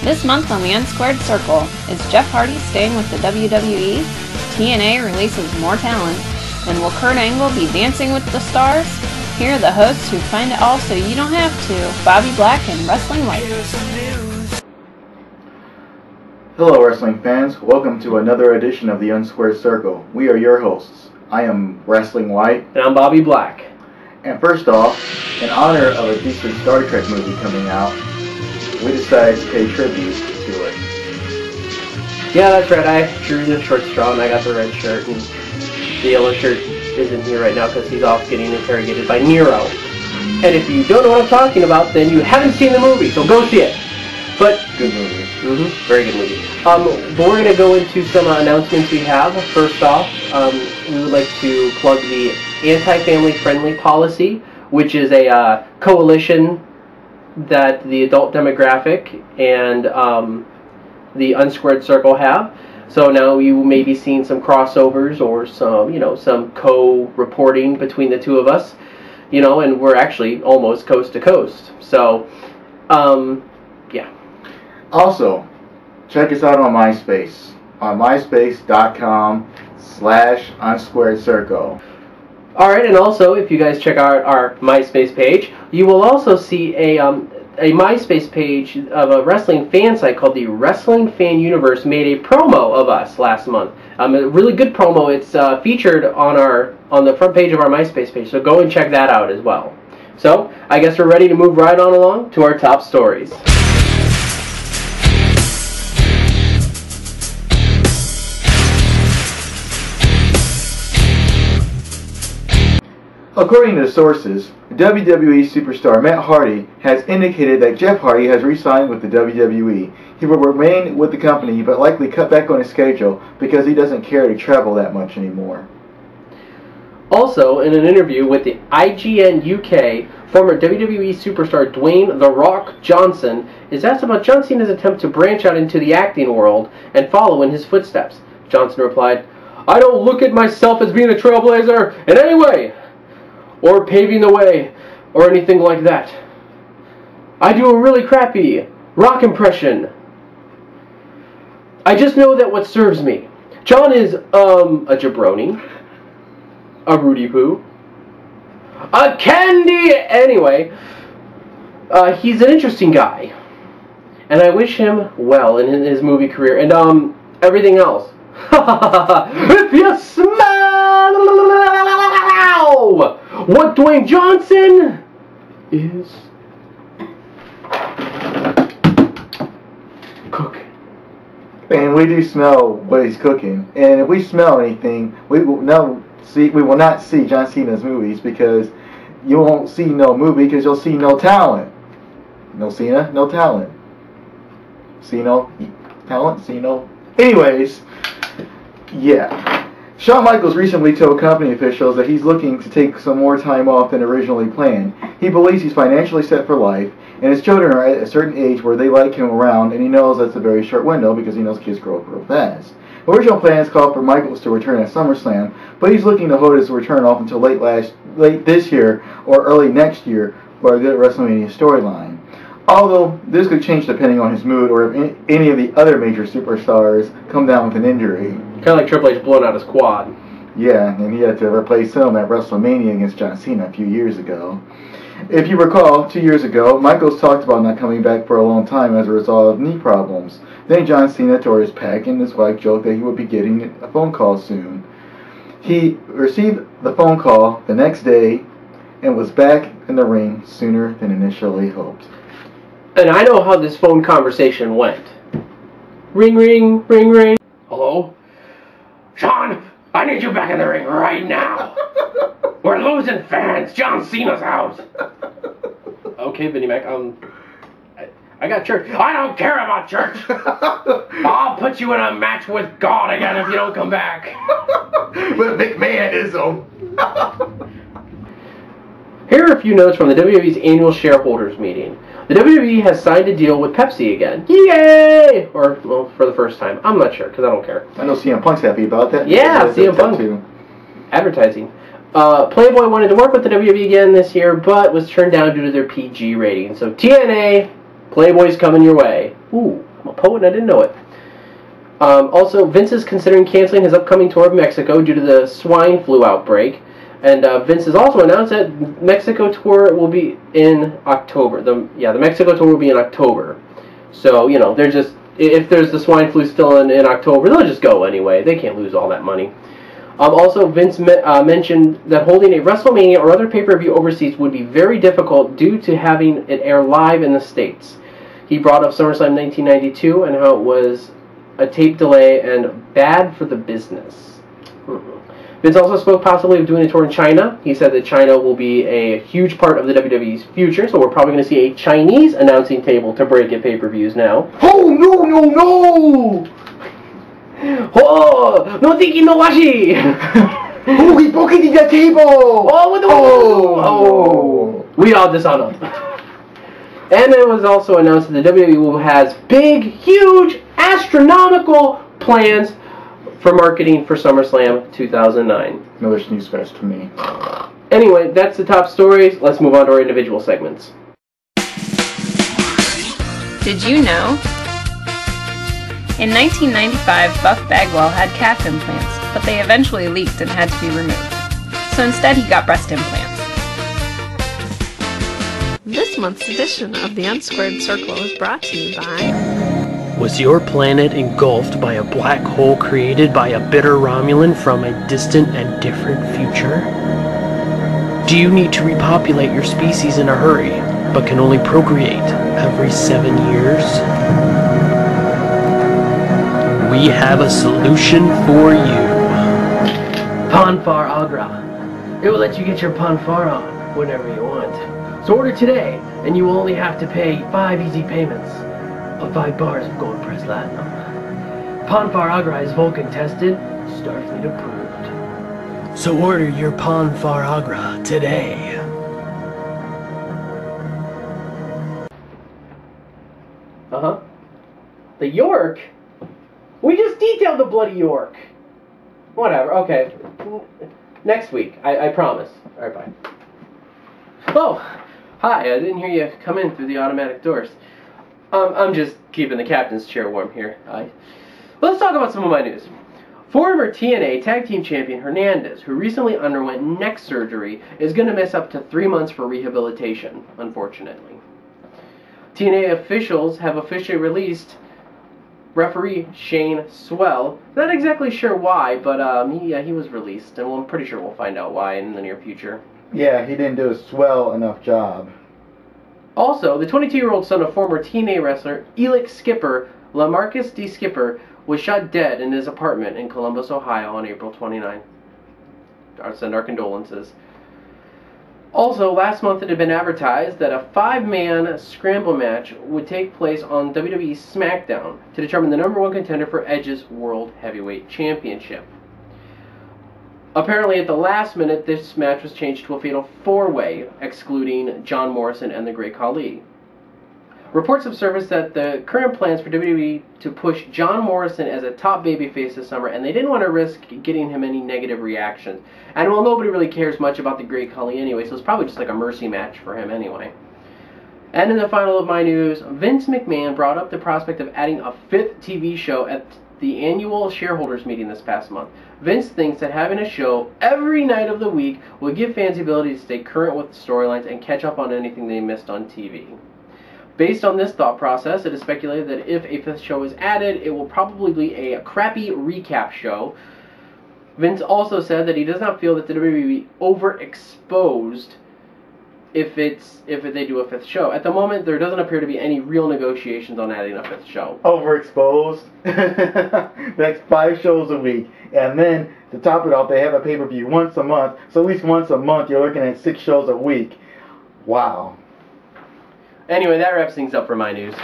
This month on the Unsquared Circle, is Jeff Hardy staying with the WWE? TNA releases more talent. And will Kurt Angle be dancing with the stars? Here are the hosts who find it all so you don't have to, Bobby Black and Wrestling White. Hello wrestling fans, welcome to another edition of the Unsquared Circle. We are your hosts. I am Wrestling White. And I'm Bobby Black. And first off, in honor of a decent Star Trek movie coming out, we decided to pay tribute to it. Yeah, that's right, I drew the short straw and I got the red shirt, and the yellow shirt isn't here right now because he's off getting interrogated by Nero. And if you don't know what I'm talking about, then you haven't seen the movie, so go see it. But good movie. Very good movie. But we're going to go into some announcements we have. First off, we would like to plug the Anti-Family Friendly Policy, which is a coalition that the adult demographic and the Unsquared Circle have. So now you may be seeing some crossovers or some co-reporting between the two of us, and we're actually almost coast to coast. So, yeah. Also, check us out on MySpace, on myspace.com/unsquaredcircle. Alright, and also, if you guys check out our MySpace page, you will also see a MySpace page of a wrestling fan site called the Wrestling Fan Universe made a promo of us last month. A really good promo. It's featured on the front page of our MySpace page, so go and check that out as well. So, I guess we're ready to move right on along to our top stories. According to sources, WWE superstar Matt Hardy has indicated that Jeff Hardy has re-signed with the WWE. He will remain with the company but likely cut back on his schedule because he doesn't care to travel that much anymore. Also, in an interview with the IGN UK, former WWE superstar Dwayne "The Rock" Johnson is asked about John Cena's attempt to branch out into the acting world and follow in his footsteps. Johnson replied, "I don't look at myself as being a trailblazer in any way, or paving the way, or anything like that. I do a really crappy Rock impression. I just know that what serves me. John is, a jabroni, a Rudy Poo, a candy." Anyway, he's an interesting guy, and I wish him well in his movie career, and, everything else. If you smell what Dwayne Johnson is cooking. And we do smell what he's cooking. And if we smell anything, we will not see John Cena's movies, because you won't see no movie because you'll see no talent. No Cena, no talent. See no talent, see no. Anyways, yeah. Shawn Michaels recently told company officials that he's looking to take some more time off than originally planned. He believes he's financially set for life, and his children are at a certain age where they like him around, and he knows that's a very short window because he knows kids grow up real fast. The original plans called for Michaels to return at SummerSlam, but he's looking to hold his return off until late this year or early next year for a good WrestleMania storyline. Although this could change depending on his mood or if any of the other major superstars come down with an injury. Kind of like Triple H blowing out his quad. Yeah, and he had to replace him at WrestleMania against John Cena a few years ago. If you recall, 2 years ago, Michaels talked about not coming back for a long time as a result of knee problems. Then John Cena tore his pec, and his wife joked that he would be getting a phone call soon. He received the phone call the next day and was back in the ring sooner than initially hoped. And I know how this phone conversation went. Ring, ring, ring, ring. Hello? Sean, I need you back in the ring right now. We're losing fans. John Cena's out. Okay, Vinnie Mac, I got church. I don't care about church. I'll put you in a match with God again if you don't come back. But McMahonism. Here are a few notes from the WWE's annual shareholders meeting. The WWE has signed a deal with Pepsi again. Yay! Or, well, for the first time. I'm not sure, because I don't care. I know CM Punk's happy about that. Yeah, CM Punk. Too. Advertising. Playboy wanted to work with the WWE again this year, but was turned down due to their PG rating. So TNA, Playboy's coming your way. Ooh. I'm a poet and I didn't know it. Also, Vince is considering canceling his upcoming tour of Mexico due to the swine flu outbreak. And Vince has also announced that Mexico tour will be in October. The Mexico tour will be in October. So, you know, they're just, if there's the swine flu still in October, they'll just go anyway. They can't lose all that money. Also, Vince mentioned that holding a WrestleMania or other pay-per-view overseas would be very difficult due to having it air live in the States. He brought up SummerSlam 1992 and how it was a tape delay and bad for the business. Vince also spoke possibly of doing a tour in China. He said that China will be a huge part of the WWE's future, so we're probably going to see a Chinese announcing table to break at pay-per-views now. Oh, no, no, no! Oh, no tiki no washi! Oh, he pocketed the table! Oh, what the Oh! We are dishonored. And it was also announced that the WWE has big, huge, astronomical plans for marketing for SummerSlam 2009. Another snooze fest to me. Anyway, that's the top stories. Let's move on to our individual segments. Did you know? In 1995, Buff Bagwell had calf implants, but they eventually leaked and had to be removed. So instead he got breast implants. This month's edition of the Unsquared Circle is brought to you by... Was your planet engulfed by a black hole created by a bitter Romulan from a distant and different future? Do you need to repopulate your species in a hurry, but can only procreate every 7 years? We have a solution for you. Panfar Agra. It will let you get your Panfar on whenever you want. So order today, and you will only have to pay 5 easy payments of 5 bars of gold pressed platinum. Panfar Agra is Vulcan tested, Starfleet approved. So order your Panfar Agra today. Uh-huh. The York? We just detailed the bloody York. Whatever, okay. Next week, I promise. Alright, bye. Oh, hi, I didn't hear you come in through the automatic doors. I'm just keeping the captain's chair warm here. Let's talk about some of my news. Former TNA Tag Team Champion Hernandez, who recently underwent neck surgery, is going to miss up to 3 months for rehabilitation, unfortunately. TNA officials have officially released referee Shane Swell. Not exactly sure why, but he was released, and I'm pretty sure we'll find out why in the near future. Yeah, he didn't do a swell enough job. Also, the 22-year-old son of former TNA wrestler Elix Skipper, LaMarcus D. Skipper, was shot dead in his apartment in Columbus, Ohio on April 29. I send our condolences. Also, last month it had been advertised that a 5-man scramble match would take place on WWE SmackDown to determine the #1 contender for Edge's World Heavyweight Championship. Apparently, at the last minute, this match was changed to a fatal 4-way, excluding John Morrison and the Great Khali. Reports have surfaced that the current plans for WWE to push John Morrison as a top babyface this summer, and they didn't want to risk getting him any negative reactions. And well, nobody really cares much about the Great Khali anyway, so it's probably just like a mercy match for him anyway. And in the final of my news, Vince McMahon brought up the prospect of adding a 5th TV show at the annual shareholders meeting this past month. Vince thinks that having a show every night of the week will give fans the ability to stay current with the storylines and catch up on anything they missed on TV. Based on this thought process, it is speculated that if a 5th show is added, it will probably be a crappy recap show. Vince also said that he does not feel that the WWE will be overexposed if they do a 5th show. At the moment, there doesn't appear to be any real negotiations on adding a 5th show. Overexposed? That's 5 shows a week. And then, to top it off, they have a pay-per-view once a month. So at least once a month, you're looking at 6 shows a week. Wow. Anyway, that wraps things up for my news.